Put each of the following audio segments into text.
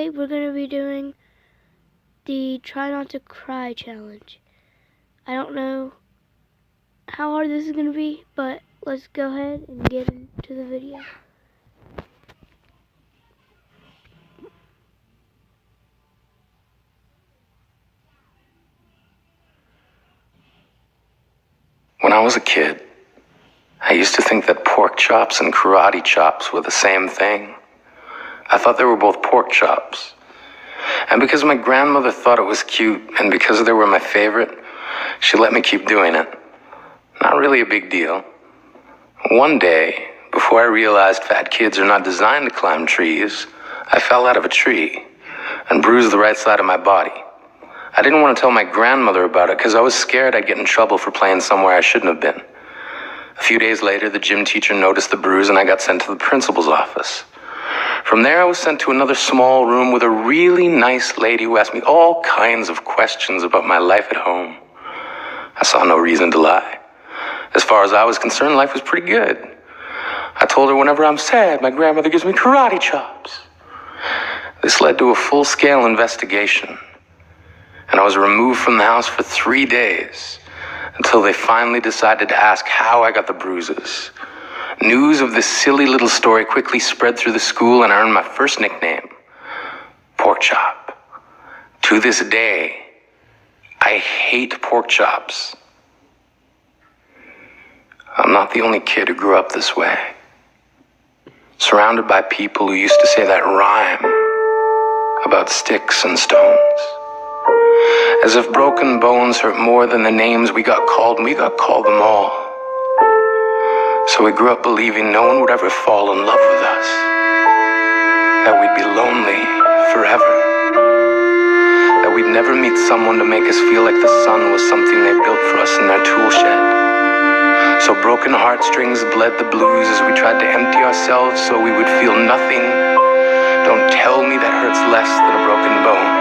Today we're going to be doing the Try Not to Cry challenge. I don't know how hard this is going to be, but let's go ahead and get into the video. When I was a kid, I used to think that pork chops and karate chops were the same thing. I thought they were both pork chops. And because my grandmother thought it was cute, and because they were my favorite, she let me keep doing it. Not really a big deal. One day, before I realized fat kids are not designed to climb trees, I fell out of a tree and bruised the right side of my body. I didn't want to tell my grandmother about it because I was scared I'd get in trouble for playing somewhere I shouldn't have been. A few days later, the gym teacher noticed the bruise and I got sent to the principal's office. From there, I was sent to another small room with a really nice lady who asked me all kinds of questions about my life at home. I saw no reason to lie. As far as I was concerned, life was pretty good. I told her whenever I'm sad, my grandmother gives me karate chops. This led to a full-scale investigation, and I was removed from the house for 3 days until they finally decided to ask how I got the bruises. News of this silly little story quickly spread through the school, and I earned my first nickname, Pork Chop. To this day, I hate pork chops. I'm not the only kid who grew up this way. Surrounded by people who used to say that rhyme about sticks and stones. As if broken bones hurt more than the names we got called, and we got called them all. So we grew up believing no one would ever fall in love with us, that we'd be lonely forever, that we'd never meet someone to make us feel like the sun was something they built for us in their tool shed. So broken heartstrings bled the blues as we tried to empty ourselves so we would feel nothing. Don't tell me that hurts less than a broken bone.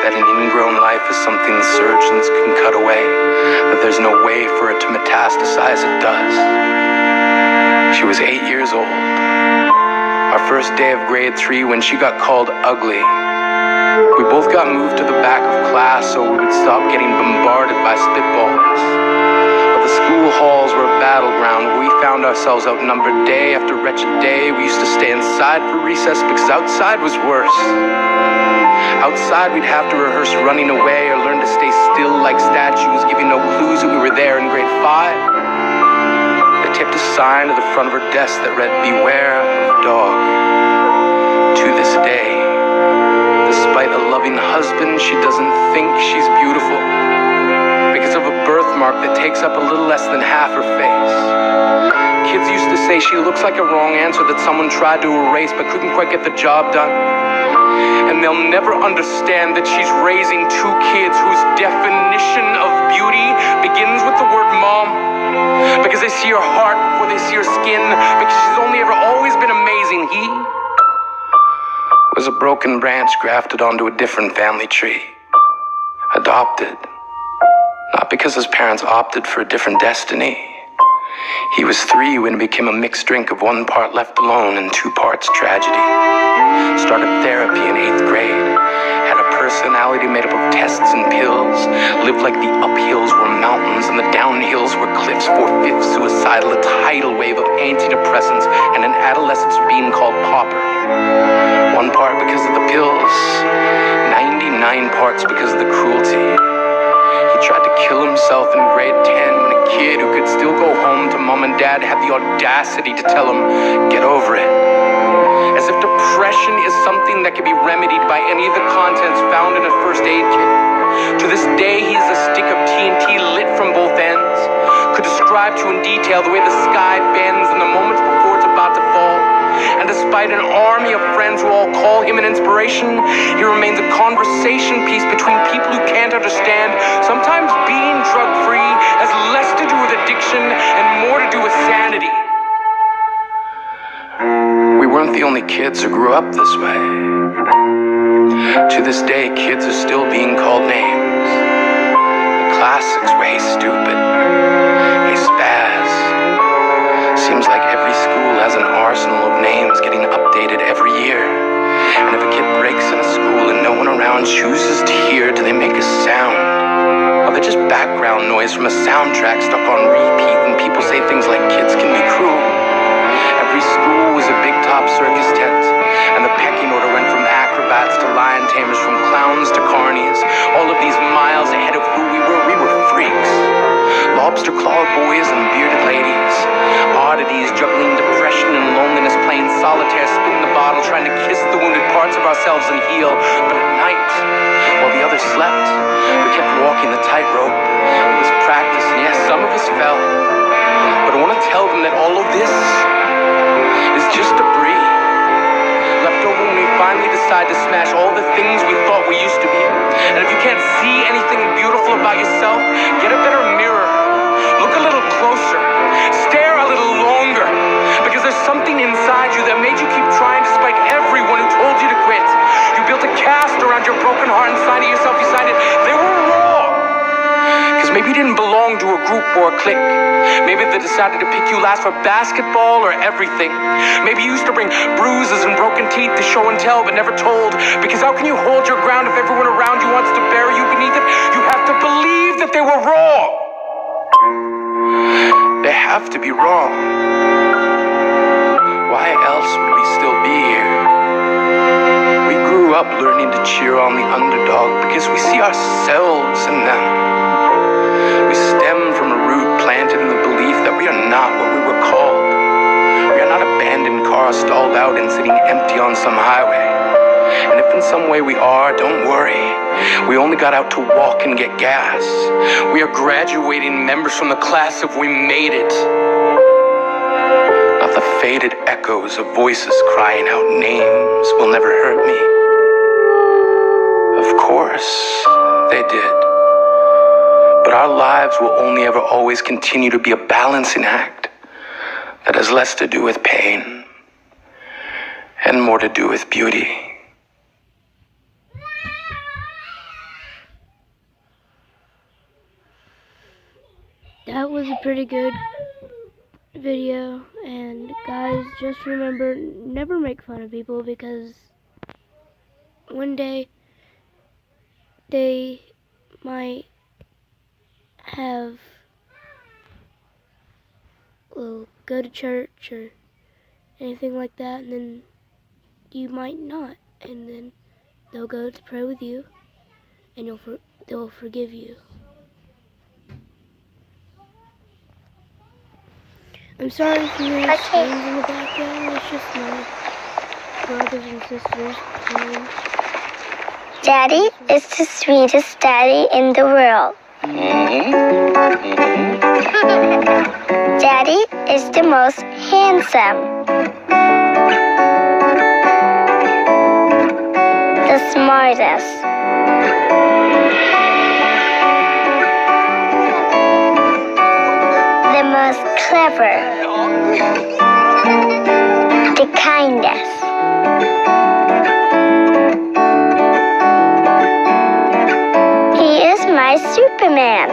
That an ingrown life is something surgeons can cut away, that there's no way for it to metastasize, it does. She was 8 years old. Our first day of grade 3 when she got called ugly. We both got moved to the back of class so we would stop getting bombarded by spitballs. But the school halls were a battleground where we found ourselves outnumbered day after wretched day. We used to stay inside for recess because outside was worse. Outside, we'd have to rehearse running away or learn to stay still like statues, giving no clues that we were there in grade 5. They taped a sign to the front of her desk that read, "Beware of dog." To this day, despite a loving husband, she doesn't think she's beautiful because of a birthmark that takes up a little less than half her face. Kids used to say she looks like a wrong answer that someone tried to erase but couldn't quite get the job done. And they'll never understand that she's raising 2 kids whose definition of beauty begins with the word mom. Because they see her heart before they see her skin. Because she's only ever always been amazing. He was a broken branch grafted onto a different family tree. Adopted. Not because his parents opted for a different destiny. He was 3 when it became a mixed drink of 1 part left alone and 2 parts tragedy. Started therapy in 8th grade. Had a personality made up of tests and pills. Lived like the uphills were mountains and the downhills were cliffs. 4/5 suicidal, a tidal wave of antidepressants, and an adolescence being called pauper. 1 part because of the pills. 99 parts because of the cruelty. He tried to kill himself in grade 10 when a kid who could still go home to mom and dad had the audacity to tell him, "Get over it." As if depression is something that can be remedied by any of the contents found in a first aid kit. To this day, he is a stick of TNT lit from both ends. Could describe to in detail the way the sky bends in the moments before it's about to fall. And despite an army of friends who all call him an inspiration, he remains a conversation piece between people who can't understand. Sometimes being drug-free has less to do with addiction and more to do with sanity. We weren't the only kids who grew up this way. To this day, kids are still being called names. The classics were, "Hey stupid," "Hey spaz." Seems like every school has an arsenal of names getting updated every year. And if a one chooses to hear, do they make a sound? Or they're just background noise from a soundtrack stuck on repeat when people say things like kids can be cruel. Every school was a big top circus tent, and the pecking order went from acrobats to lion tamers, from clowns to carnies. All of these miles ahead of who we were freaks. Lobster claw boys and bearded ladies, oddities juggling depression and loneliness, playing solitaire, spitting the bottle, trying to kiss the wounded parts of ourselves and heal. But at night, while the others slept, we kept walking the tightrope. It was practice, and yes, some of us fell. But I want to tell them that all of this is just debris, left over when we finally decide to smash all the things we thought we used to be. And if you can't see anything beautiful about yourself, get a better mirror. Look a little closer. Stare a little longer. Because there's something inside you that made you keep trying despite everyone who told you to quit. You built a cast around your broken heart and signed it yourself. You signed it. They were raw. Because maybe you didn't belong to a group or a clique. Maybe they decided to pick you last for basketball or everything. Maybe you used to bring bruises and broken teeth to show and tell but never told. Because how can you hold your ground if everyone around you wants to bury you beneath it? You have to believe that they were wrong. They have to be wrong. Why else would we still be here? We grew up learning to cheer on the underdog because we see ourselves in them. We stem from a root planted in the belief that we are not what we were called. We are not abandoned cars stalled out and sitting empty on some highway. And if in some way we are, don't worry. We only got out to walk and get gas. We are graduating members from the class of We Made It. Not the faded echoes of voices crying out names will never hurt me. Of course, they did. But our lives will only ever always continue to be a balancing act that has less to do with pain and more to do with beauty. That was a pretty good video, and guys, just remember, never make fun of people, because one day they might have, well, go to church or anything like that, and then you might not, and then they'll go to pray with you, and they'll forgive you. I'm sorry if you hear screams in the background. It's just my brothers and sisters playing. Daddy is the sweetest daddy in the world. Daddy is the most handsome, the smartest, the most clever, the kindest. He is my Superman.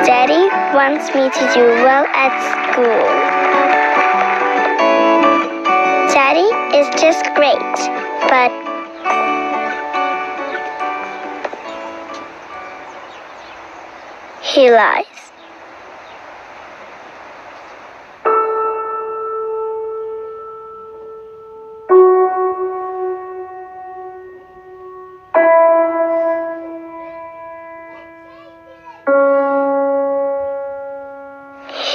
Daddy wants me to do well at school. Daddy is just great, but he lies.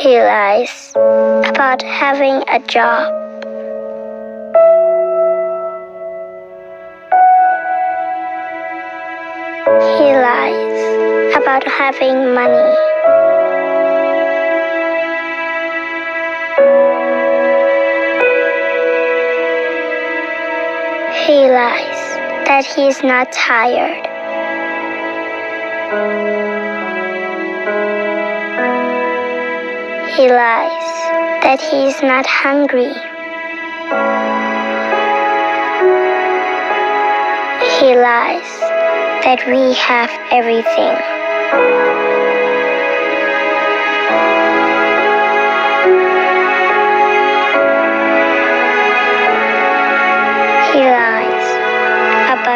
He lies about having a job. He lies about having money. He lies that he is not tired. He lies that he is not hungry. He lies that we have everything. He lies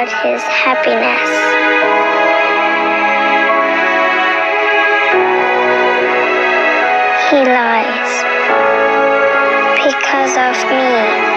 about his happiness. He lies because of me.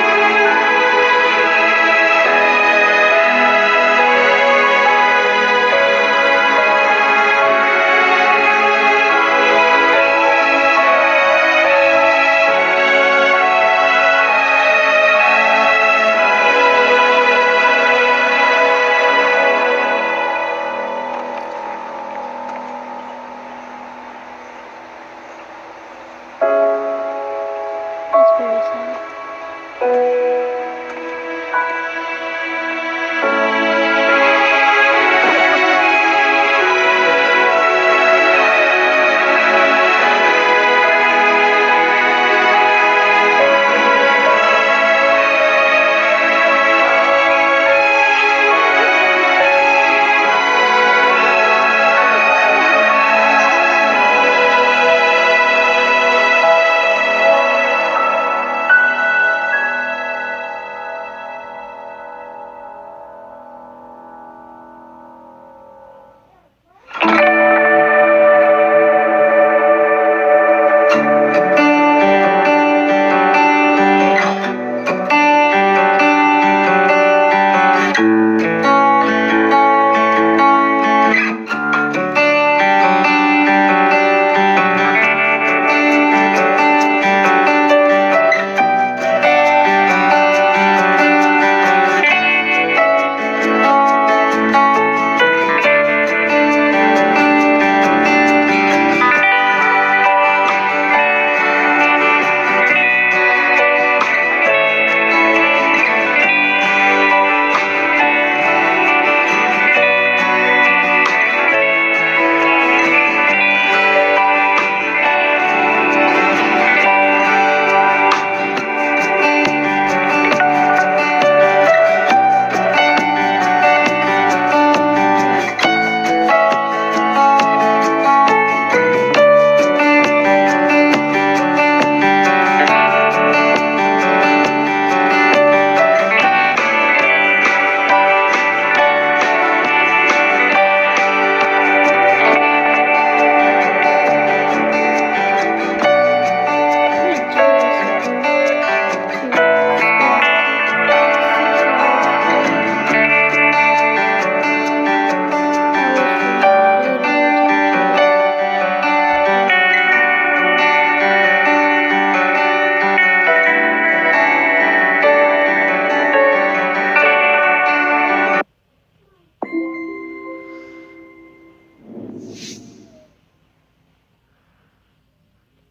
That's very sad.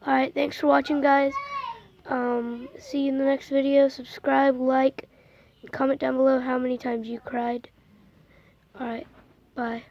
Alright, thanks for watching, guys. See you in the next video. Subscribe, like, and comment down below how many times you cried. Alright, bye.